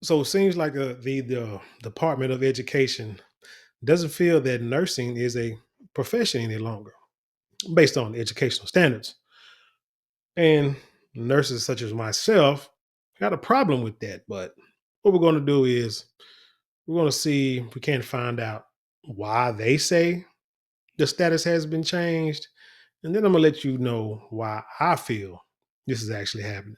So it seems like the Department of Education doesn't feel that nursing is a profession any longer, based on educational standards. And nurses such as myself got a problem with that. But what we're going to do is we're going to see if we can find out why they say the status has been changed. And then I'm going to let you know why I feel this is actually happening.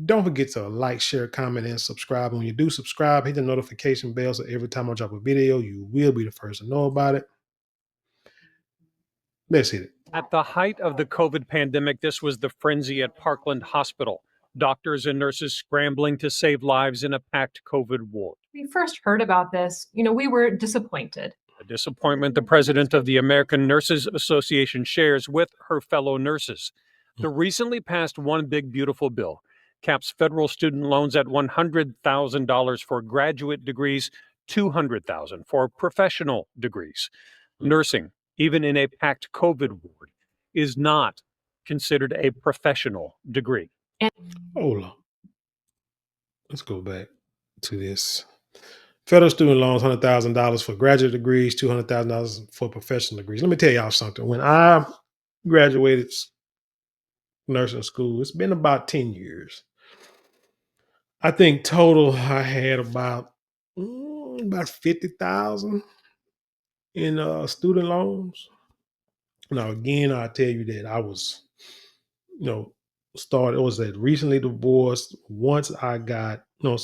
Don't forget to like, share, comment, and subscribe. And when you do subscribe, hit the notification bell so every time I drop a video, you will be the first to know about it. Let's hit it. At the height of the COVID pandemic, this was the frenzy at Parkland Hospital. Doctors and nurses scrambling to save lives in a packed COVID ward. We first heard about this, we were disappointed. A disappointment the president of the American Nurses Association shares with her fellow nurses. The recently passed One Big Beautiful Bill caps federal student loans at $100,000 for graduate degrees, $200,000 for professional degrees. Nursing, even in a packed COVID ward, is not considered a professional degree. Hold on. Let's go back to this. Federal student loans, $100,000 for graduate degrees, $200,000 for professional degrees. Let me tell y'all something. When I graduated nursing school, it's been about 10 years. I think total I had about 50,000 in student loans. Now again, I tell you that I was, started. It was that recently divorced. Once I got, try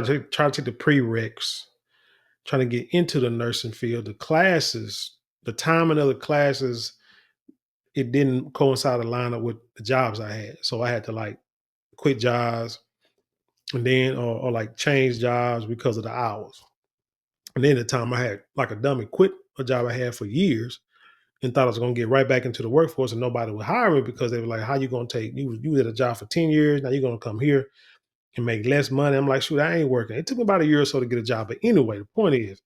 to take the prereqs, trying to get into the nursing field. The classes, the timing of the classes, it didn't coincide or line up with the jobs I had. So I had to like quit jobs and then or like change jobs because of the hours. And then the time I had like a dummy quit a job I had for years and thought I was gonna get right back into the workforce and nobody would hire me because they were like, how you gonna take you did a job for 10 years, now you're gonna come here and make less money. I'm like, shoot, I ain't working. It took me about a year or so to get a job. But anyway, the point is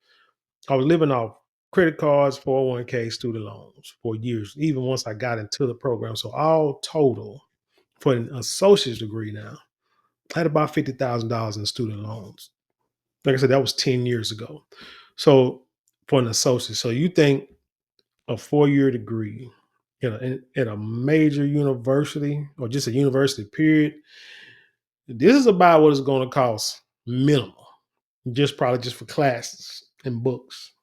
I was living off credit cards, 401k, student loans for years, even once I got into the program. So all total for an associate's degree now, I had about $50,000 in student loans. Like I said, that was 10 years ago. So for an associate, so you think a 4-year degree at a major university or just a university period, this is about what it's going to cost minimal, probably just for classes and books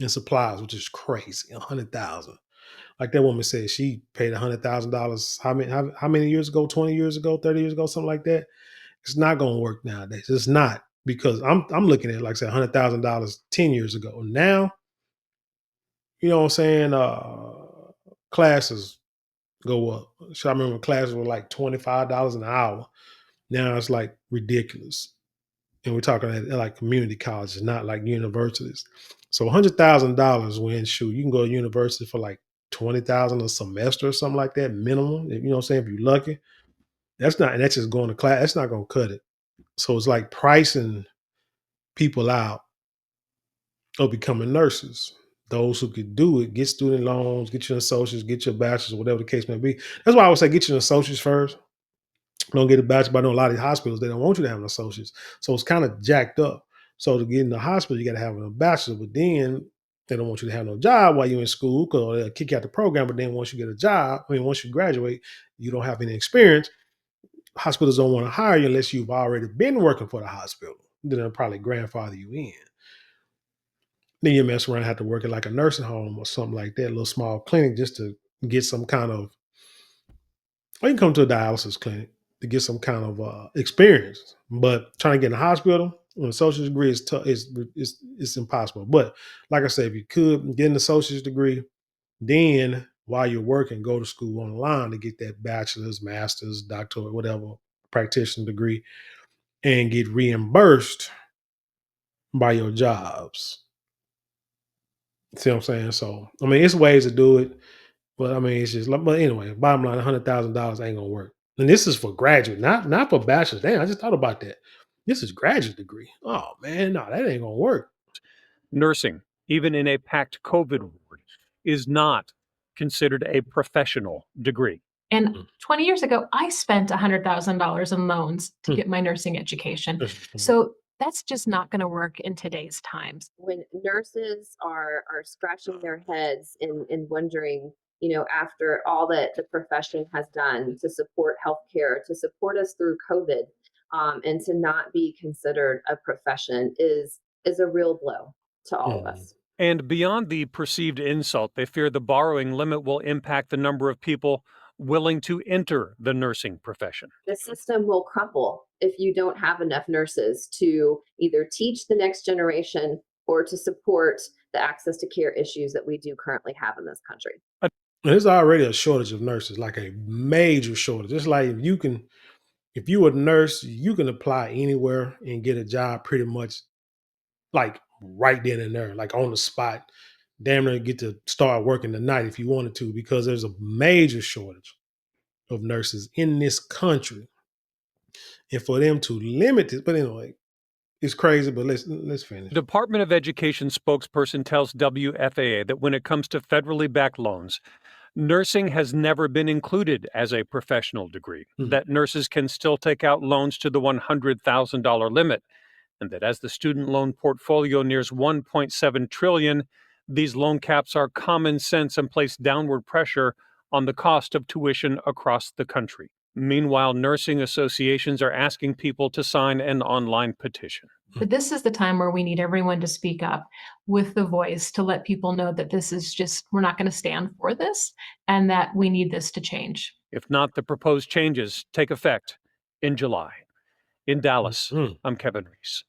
and supplies, which is crazy. 100,000. Like that woman said, she paid $100,000. How many years ago? 20 years ago, 30 years ago, something like that. It's not going to work nowadays. It's not because I'm looking at like I said, $100,000 10 years ago. Now, you know what I'm saying? Classes go up. So I remember classes were like $25 an hour. Now it's like ridiculous. And we're talking at like community colleges, not like universities. So $100,000 when shoot, you can go to university for like 20,000 a semester or something like that, minimum. You know what I'm saying? If you're lucky. And that's just going to class. That's not gonna cut it. So it's like pricing people out of becoming nurses. Those who could do it, get student loans, get your associates, get your bachelor's, whatever the case may be. That's why I would say get your associates first. Don't get a bachelor. But I know a lot of these hospitals, they don't want you to have an associates. So it's kind of jacked up. So to get in the hospital, you got to have a bachelor, but then they don't want you to have no job while you're in school because they'll kick you out the program. But then once you get a job, once you graduate, you don't have any experience. Hospitals don't want to hire you unless you've already been working for the hospital. Then they'll probably grandfather you in. Then you mess around, have to work at like a nursing home or something like that, a little small clinic just to get some kind of, or you can come to a dialysis clinic to get some kind of experience. But trying to get in the hospital with an associate's degree is tough. It's impossible. But like I said, if you could get an associate's degree, then while you're working, go to school online to get that bachelor's, master's, doctorate, whatever practitioner degree, and get reimbursed by your jobs. See what I'm saying? So I mean, it's ways to do it. But I mean, it's just like, but anyway, bottom line, $100,000 ain't gonna work. And this is for graduate, not for bachelor's. Damn, I just thought about that. This is graduate degree. Oh man, no, that ain't gonna work. Nursing, even in a packed COVID ward, is not considered a professional degree. And Mm. 20 years ago, I spent $100,000 in loans to Hmm. get my nursing education. Interesting. So that's just not going to work in today's times. When nurses are scratching their heads and wondering, after all that the profession has done to support healthcare, to support us through COVID, and to not be considered a profession is a real blow to all of Mhm. us. And beyond the perceived insult, they fear the borrowing limit will impact the number of people willing to enter the nursing profession. The system will crumble if you don't have enough nurses to either teach the next generation or to support the access to care issues that we do currently have in this country. There's already a shortage of nurses, like a major shortage. It's like if you a nurse, you can apply anywhere and get a job pretty much like right then and there, like on the spot. Damn near get to start working tonight if you wanted to, because there's a major shortage of nurses in this country. And for them to limit it, but anyway, it's crazy. But let's finish. The Department of Education spokesperson tells WFAA that when it comes to federally backed loans, nursing has never been included as a professional degree, Mhm. that nurses can still take out loans to the $100,000 limit, and that as the student loan portfolio nears $1.7 trillion, these loan caps are common sense and place downward pressure on the cost of tuition across the country. Meanwhile, nursing associations are asking people to sign an online petition. But this is the time where we need everyone to speak up with the voice to let people know that this is just, we're not going to stand for this and that we need this to change. If not, the proposed changes take effect in July. In Dallas, Mhm. I'm Kevin Reese.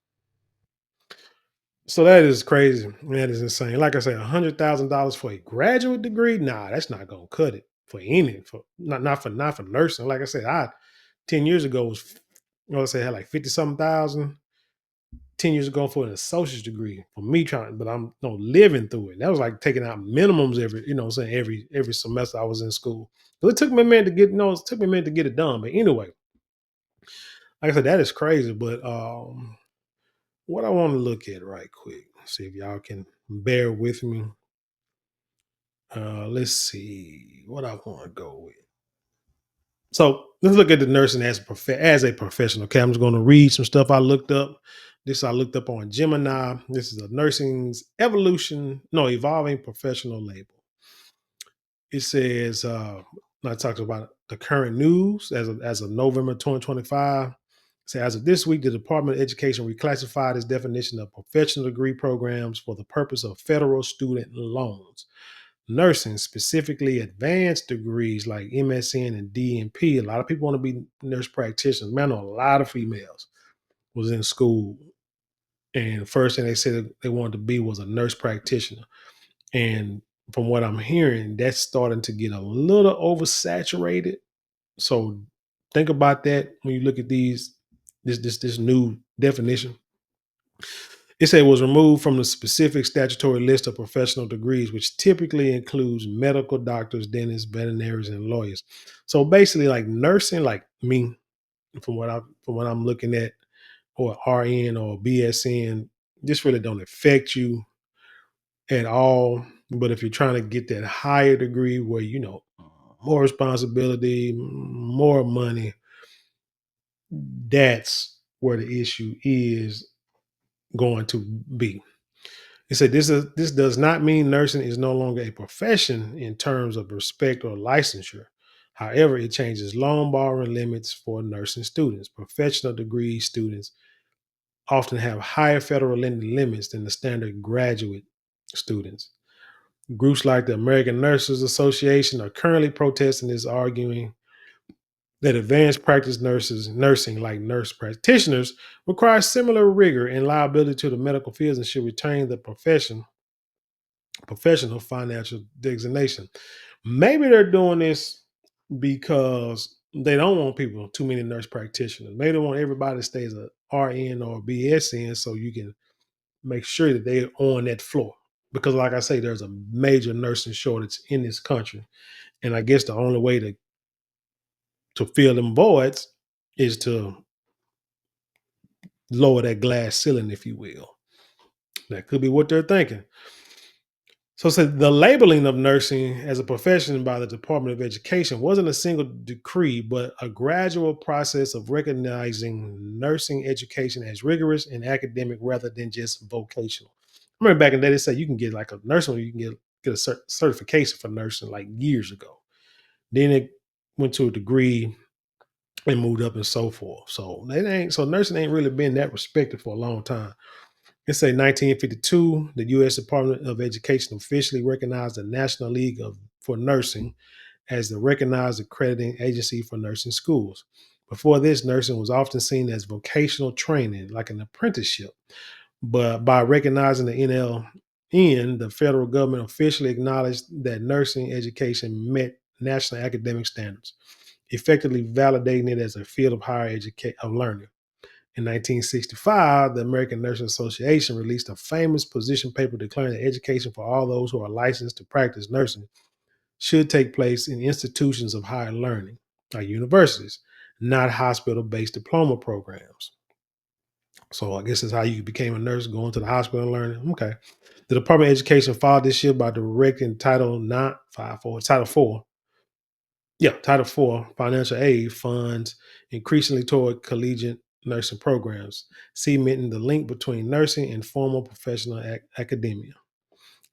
So that is crazy. That is insane. Like I say, $100,000 for a graduate degree, nah, that's not gonna cut it for any for not for nursing. Like I said, I 10 years ago was let's say I had like 50 something thousand. 10 years ago for an associate's degree for me trying, but I'm no living through it. That was like taking out minimums every, what I'm saying, every semester I was in school. So it took me a minute to get, it took me a minute to get it done. But anyway, like I said, that is crazy. But what I want to look at right quick, see if y'all can bear with me. Let's see what I want to go with. So let's look at the nursing as a professional. Okay, I'm just going to read some stuff I looked up. This I looked up on Gemini. This is a nursing's evolving professional label. It says, it talks about the current news as of November 2025. So as of this week, the Department of Education reclassified its definition of professional degree programs for the purpose of federal student loans. Nursing, specifically advanced degrees like MSN and DNP. A lot of people want to be nurse practitioners. Man, I know a lot of females was in school, and the first thing they said they wanted to be was a nurse practitioner. And from what I'm hearing, that's starting to get a little oversaturated. So think about that when you look at this new definition. It said it was removed from the specific statutory list of professional degrees, which typically includes medical doctors, dentists, veterinarians, and lawyers. So basically, like nursing, like me, from what I'm looking at, or RN or BSN, this really don't affect you at all. But if you're trying to get that higher degree where more responsibility, more money, that's where the issue is going to be. It said this does not mean nursing is no longer a profession in terms of respect or licensure. However, it changes loan borrowing limits for nursing students. Professional degree students often have higher federal lending limits than the standard graduate students. Groups like the American Nurses Association are currently protesting this, arguing that advanced practice nursing like nurse practitioners, requires similar rigor and liability to the medical fields and should retain the professional financial designation. Maybe they're doing this because they don't want too many nurse practitioners. Maybe they want everybody to stay as a RN or a BSN so you can make sure that they're on that floor. Because, like I say, there's a major nursing shortage in this country. And I guess the only way to fill them voids is to lower that glass ceiling, if you will. That could be what they're thinking. So it said the labeling of nursing as a profession by the Department of Education wasn't a single decree, but a gradual process of recognizing nursing education as rigorous and academic rather than just vocational. I remember back in the day, they said you can get like a nursing, you can get a certification for nursing like years ago. Then it went to a degree and moved up and so forth. So nursing ain't really been that respected for a long time. It's a 1952, the U.S. Department of Education officially recognized the National League for Nursing as the recognized accrediting agency for nursing schools. Before this, nursing was often seen as vocational training, like an apprenticeship. But by recognizing the NLN, the federal government officially acknowledged that nursing education met national academic standards, effectively validating it as a field of of learning. In 1965, the American Nursing Association released a famous position paper declaring that education for all those who are licensed to practice nursing should take place in institutions of higher learning, like universities, not hospital based diploma programs. So I guess that's how you became a nurse, going to the hospital and learning. Okay. The Department of Education followed this shift by directing Title 4, Title 4 financial aid funds increasingly toward collegiate nursing programs, cementing the link between nursing and formal professional academia.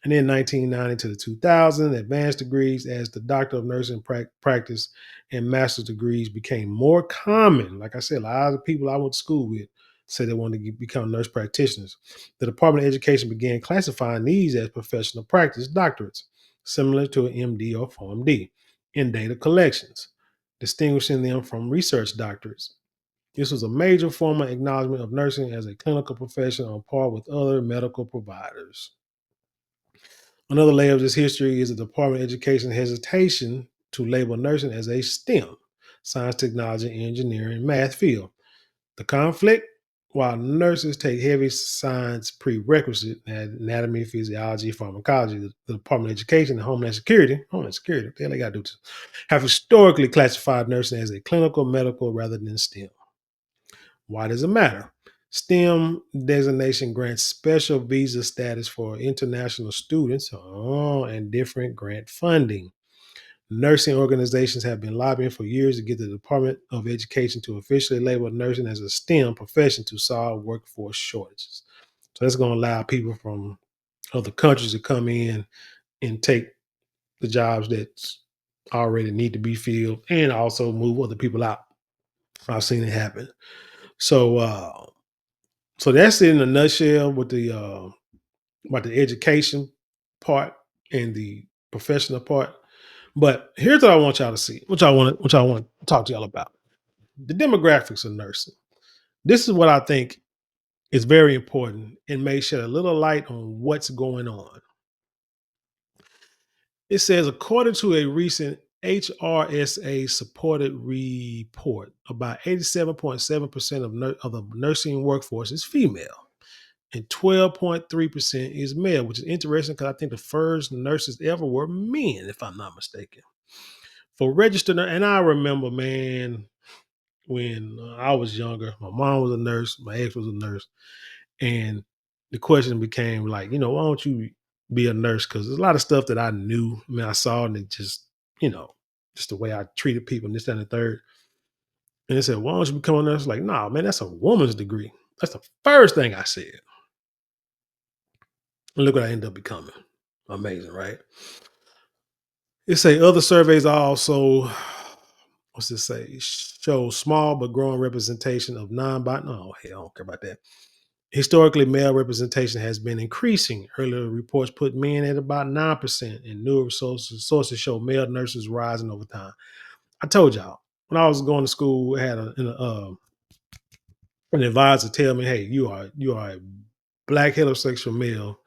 And then 1990 to the 2000, advanced degrees as the Doctor of Nursing practice and master's degrees became more common. Like I said, a lot of people I went to school with said they wanted to become nurse practitioners. The Department of Education began classifying these as professional practice doctorates, similar to an MD or PharmD, in data collections, distinguishing them from research doctorates. This was a major form of acknowledgement of nursing as a clinical profession on par with other medical providers. Another layer of this history is the Department of Education hesitation to label nursing as a STEM, science, technology, engineering, math field. The conflict, while nurses take heavy science prerequisite, anatomy, physiology, pharmacology, the Department of Education and Homeland Security, what the hell they got to do this, have historically classified nursing as a clinical medical rather than STEM. Why does it matter? STEM designation grants special visa status for international students and different grant funding. Nursing organizations have been lobbying for years to get the Department of Education to officially label nursing as a STEM profession to solve workforce shortages. So that's going to allow people from other countries to come in and take the jobs that already need to be filled and also move other people out. I've seen it happen. So that's it in a nutshell with the about the education part and the professional part. But here's what I want y'all to see, which I want to talk to y'all about. The demographics of nursing. This is what I think is very important and may shed a little light on what's going on. It says, according to a recent HRSA supported report, about 87.7% of the nursing workforce is female and 12.3% is male, which is interesting because I think the first nurses ever were men, if I'm not mistaken. For registered, and I remember, man, when I was younger, my mom was a nurse, my ex was a nurse, and the question became like, why don't you be a nurse? Because there's a lot of stuff that I knew, I saw, and it just, just the way I treated people and this, that, and the third. And they said, why don't you become a nurse? Like, nah, man, that's a woman's degree. That's the first thing I said. And look what I ended up becoming. Amazing, right? It say other surveys are also, what's this say? Show small but growing representation of non-binary. Oh, hell, I don't care about that. Historically, male representation has been increasing. Earlier reports put men at about 9%, and newer sources show male nurses rising over time. I told y'all, when I was going to school, I had an advisor tell me, hey, you are a black heterosexual male.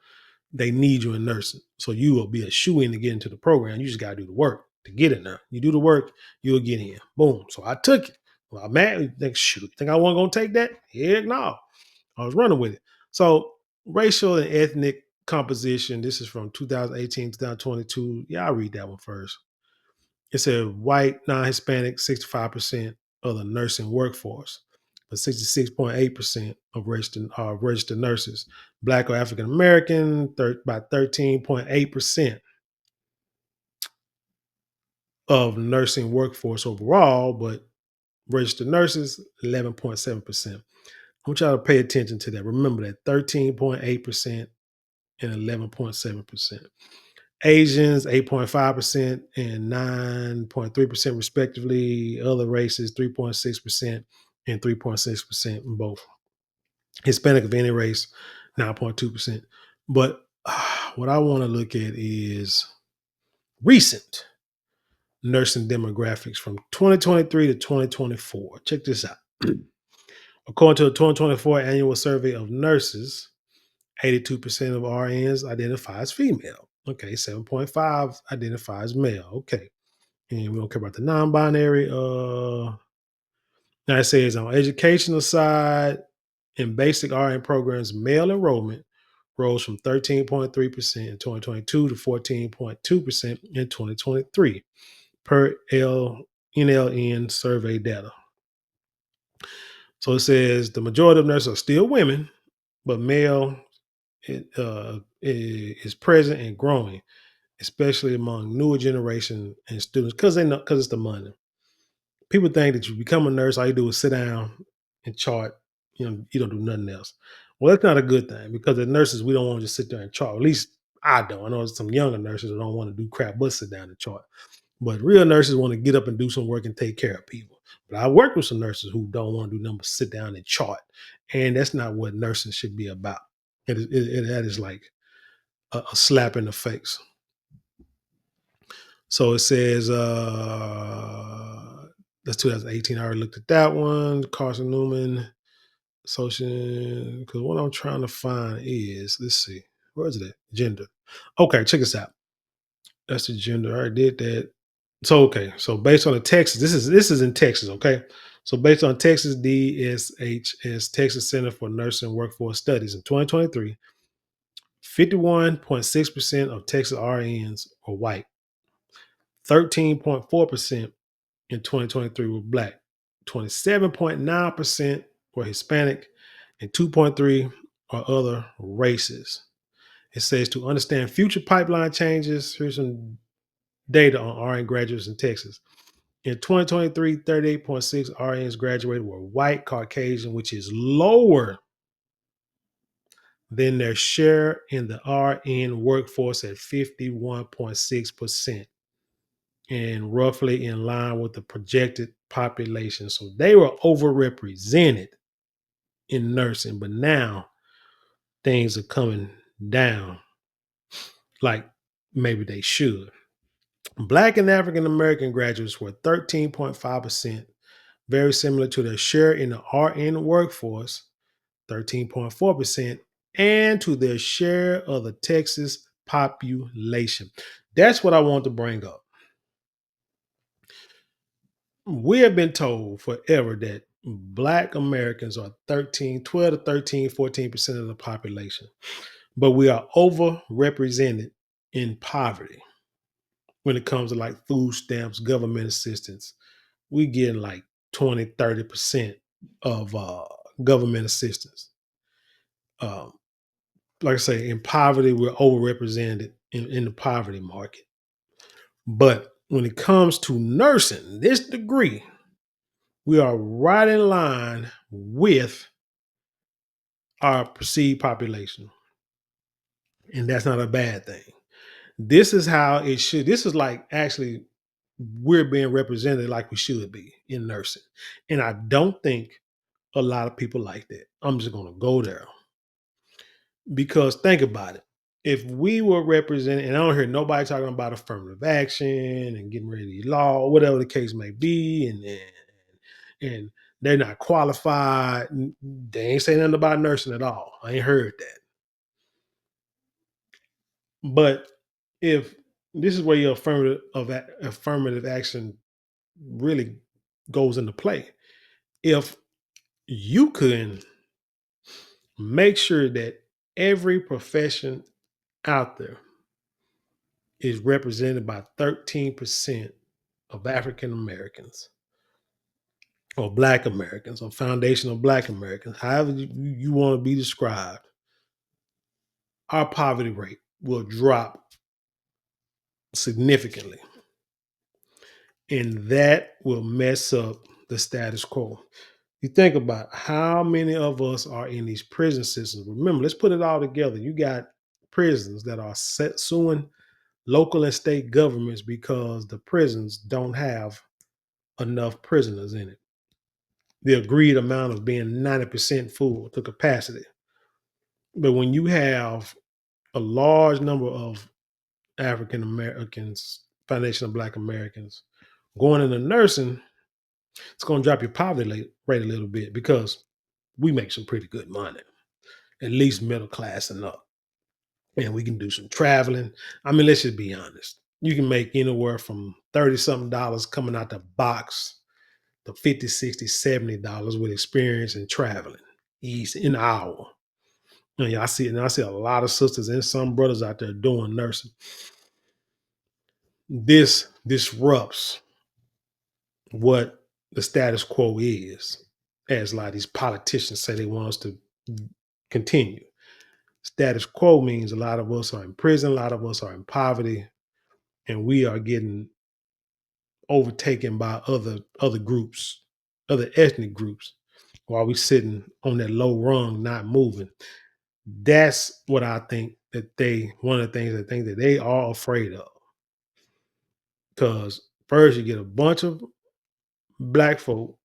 They need you in nursing. So you will be a shoe-in to get into the program. You just got to do the work to get in there. You do the work, you'll get in. Boom. So I took it. Well, I'm mad. Think I wasn't going to take that? Heck no. I was running with it. So racial and ethnic composition. This is from 2018, 2022. Yeah, I'll read that one first. It said white, non-Hispanic, 65% of the nursing workforce. but 66.8% of registered nurses. Black or African American, about 13.8% of nursing workforce overall, but registered nurses, 11.7%. I want y'all to pay attention to that. Remember that 13.8% and 11.7%. Asians, 8.5% and 9.3% respectively. Other races, 3.6% and 3.6% in both. Hispanic of any race, 9.2%. But what I want to look at is recent nursing demographics from 2023 to 2024. Check this out. According to the 2024 annual survey of nurses, 82% of RNs identify as female. Okay, 7.5 identify as male. Okay. And we don't care about the non-binary. Now it says on educational side, in basic RN programs, male enrollment rose from 13.3% in 2022 to 14.2% in 2023 per NLN survey data. So it says the majority of nurses are still women, but male is present and growing, especially among newer generation and students, because it's the money. People think that you become a nurse, all you do is sit down and chart. You don't do nothing else. Well, that's not a good thing, because as nurses, we don't want to just sit there and chart. At least I don't. I know there's some younger nurses that don't want to do crap but sit down and chart. But real nurses want to get up and do some work and take care of people. But I work with some nurses who don't want to do nothing but sit down and chart. And that's not what nursing should be about. That is like a slap in the face. So it says, that's 2018. I already looked at that one. Carson Newman, social, because what I'm trying to find is, let's see, where is it at? Gender. Okay, check this out. That's the gender. I already did that. So based on the Texas, this is in Texas, okay? So based on Texas DSHS, Texas Center for Nursing Workforce Studies in 2023, 51.6% of Texas RNs were white. 13.4% in 2023 were black. 27.9% were Hispanic, and 2.3% are other races. It says to understand future pipeline changes, here's some data on RN graduates in Texas. In 2023, 38.6 RNs graduated were white Caucasian, which is lower than their share in the RN workforce at 51.6%, and roughly in line with the projected population. So they were overrepresented in nursing, but now things are coming down like maybe they should. Black and African American graduates were 13.5%, very similar to their share in the RN workforce, 13.4%, and to their share of the Texas population. That's what I want to bring up. We have been told forever that Black Americans are 12 to 13, 14% of the population, but we are overrepresented in poverty when it comes to like food stamps, government assistance. We get like 20, 30% of government assistance. Like I say, in poverty, we're overrepresented in the poverty market. But when it comes to nursing, this degree, we are right in line with our perceived population. And that's not a bad thing. This is how it should. This is like actually we're being represented like we should be in nursing. And I don't think a lot of people like that. I'm just going to go there. Because think about it. If we were represented, and I don't hear nobody talking about affirmative action and getting rid of the law, whatever the case may be, and they're not qualified, they ain't saying nothing about nursing at all. I ain't heard that. But if this is where your affirmative action really goes into play, if you can make sure that every profession out there is represented by 13% of African Americans, or Black Americans or foundational Black Americans, however you want to be described, our poverty rate will drop significantly. And that will mess up the status quo. You think about how many of us are in these prison systems. Remember, let's put it all together. You got prisons that are suing local and state governments because the prisons don't have enough prisoners in it. The agreed amount of being 90% full to capacity. But when you have a large number of African Americans, foundational Black Americans, going into nursing, it's going to drop your poverty rate a little bit because we make some pretty good money, at least middle class and up. And we can do some traveling. I mean, let's just be honest. You can make anywhere from 30 something dollars coming out the box to 50, 60, $70 with experience and traveling easy in an hour. And I see a lot of sisters and some brothers out there doing nursing. This disrupts what the status quo is, as a lot of these politicians say they want us to continue. Status quo means a lot of us are in prison, a lot of us are in poverty, and we are getting overtaken by other groups, other ethnic groups, while we sitting on that low rung, not moving. That's what I think that one of the things I think that they are afraid of. Because first you get a bunch of Black folk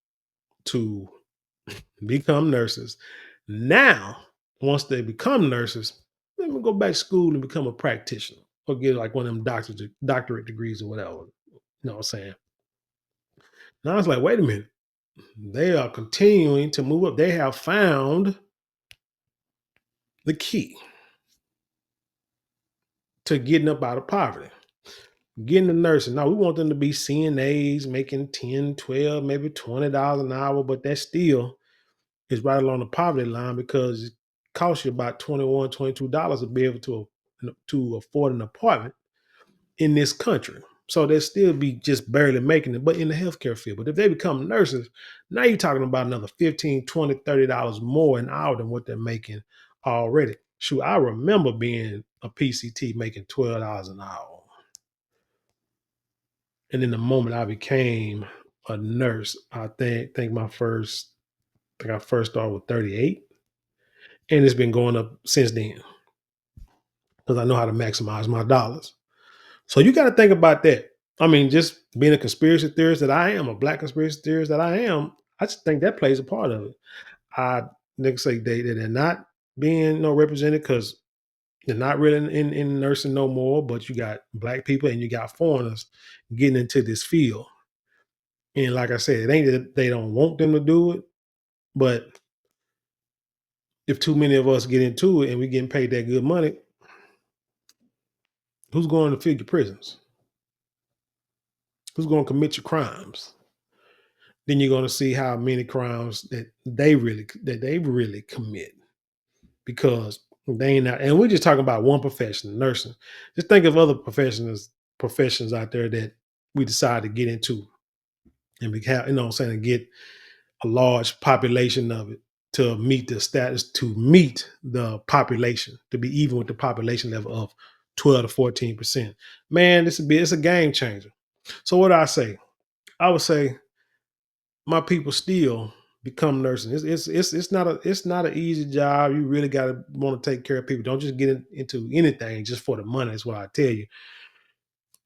to become nurses. Now, once they become nurses, let me go back to school and become a practitioner or get like one of them doctorate degrees or whatever. You know what I'm saying? Now it's like, wait a minute. They are continuing to move up. They have found the key to getting up out of poverty, getting the nursing. Now we want them to be CNAs making 10, 12, maybe $20 an hour, but that still is right along the poverty line because it costs you about $21, $22 to be able to afford an apartment in this country. So they'll still be just barely making it, but in the healthcare field. But if they become nurses, now you're talking about another $15, $20, $30 more an hour than what they're making already. Shoot, I remember being a PCT making $12 an hour. And in the moment I became a nurse, I think I first started with 38. And it's been going up since then because I know how to maximize my dollars. So you got to think about that. I mean, just being a conspiracy theorist that I am, a Black conspiracy theorist that I am, I just think that plays a part of it. Niggas say they're not being represented because they're not really in nursing no more, but you got Black people and you got foreigners getting into this field. And like I said, it ain't that they don't want them to do it, but if too many of us get into it and we getting paid that good money, who's going to fill your prisons? Who's going to commit your crimes? Then you're going to see how many crimes that they really commit because they ain't out. And we're just talking about one profession, nursing. Just think of other professions out there that we decide to get into and we have, get a large population of it to meet the status, to meet the population, to be even with the population level of 12 to 14%. Man, it's a game changer. So what I say? I would say my people still become nursing. It's not an easy job. You really got to want to take care of people. Don't just get into anything just for the money. That's what I tell you.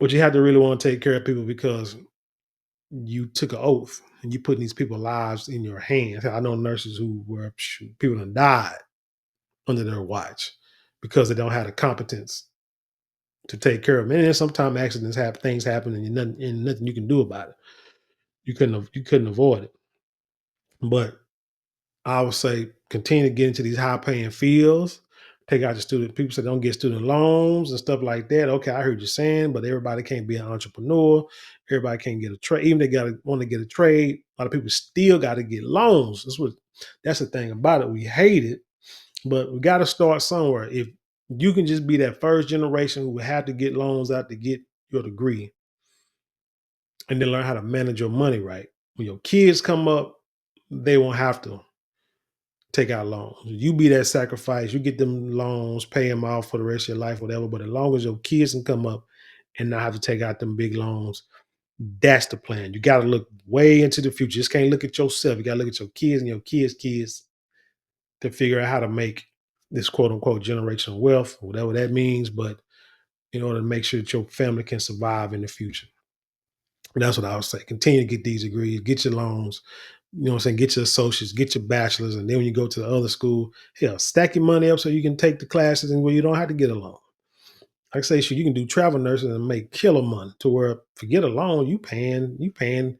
But you have to really want to take care of people because you took an oath and you putting these people's lives in your hands. I know nurses who were people that died under their watch because they don't have the competence to take care of them. And then sometimes accidents happen, things happen, and nothing you can do about it. You couldn't avoid it. But I would say continue to get into these high paying fields. Take out the people say don't get student loans and stuff like that. Okay, I heard you saying, but everybody can't be an entrepreneur. Everybody can't get a trade. Even they want to get a trade. A lot of people still got to get loans. That's the thing about it. We hate it, but we got to start somewhere. If you can just be that first generation who had to get loans out to get your degree and then learn how to manage your money right, when your kids come up, they won't have to take out loans. You be that sacrifice. You get them loans, pay them off for the rest of your life, whatever. But as long as your kids can come up and not have to take out them big loans, that's the plan. You got to look way into the future. You just can't look at yourself. You got to look at your kids and your kids' to figure out how to make this quote unquote generational wealth, whatever that means. But in order to make sure that your family can survive in the future. And that's what I would say. Continue to get these degrees, get your loans, you know what I'm saying? Get your associates, get your bachelors. And then when you go to the other school, hell, stack your money up so you can take the classes and where you don't have to get a loan. Like I say, sure, you can do travel nursing and make killer money to where forget a loan, you paying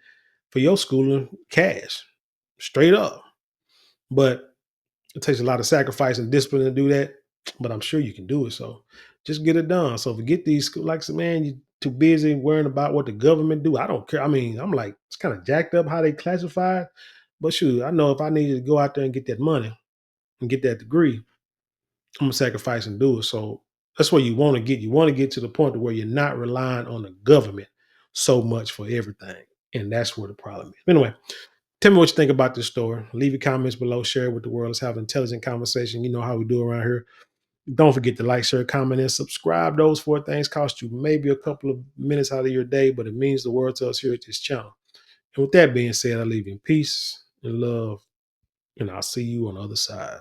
for your schooling cash, straight up. But it takes a lot of sacrifice and discipline to do that, but I'm sure you can do it. So just get it done. So forget these schools. Like I said, man, you too busy worrying about what the government do. I don't care. I mean, I'm like, it's kind of jacked up how they classify it. But shoot, I know if I needed to go out there and get that money and get that degree, I'm gonna sacrifice and do it. So that's where you want to get. You want to get to the point where you're not relying on the government so much for everything. And that's where the problem is. Anyway, tell me what you think about this story. Leave your comments below. Share it with the world. Let's have an intelligent conversation. You know how we do around here. Don't forget to like, share, comment, and subscribe. Those 4 things cost you maybe a couple of minutes out of your day, but it means the world to us here at this channel. And with that being said, I leave you in peace and love, and I'll see you on the other side.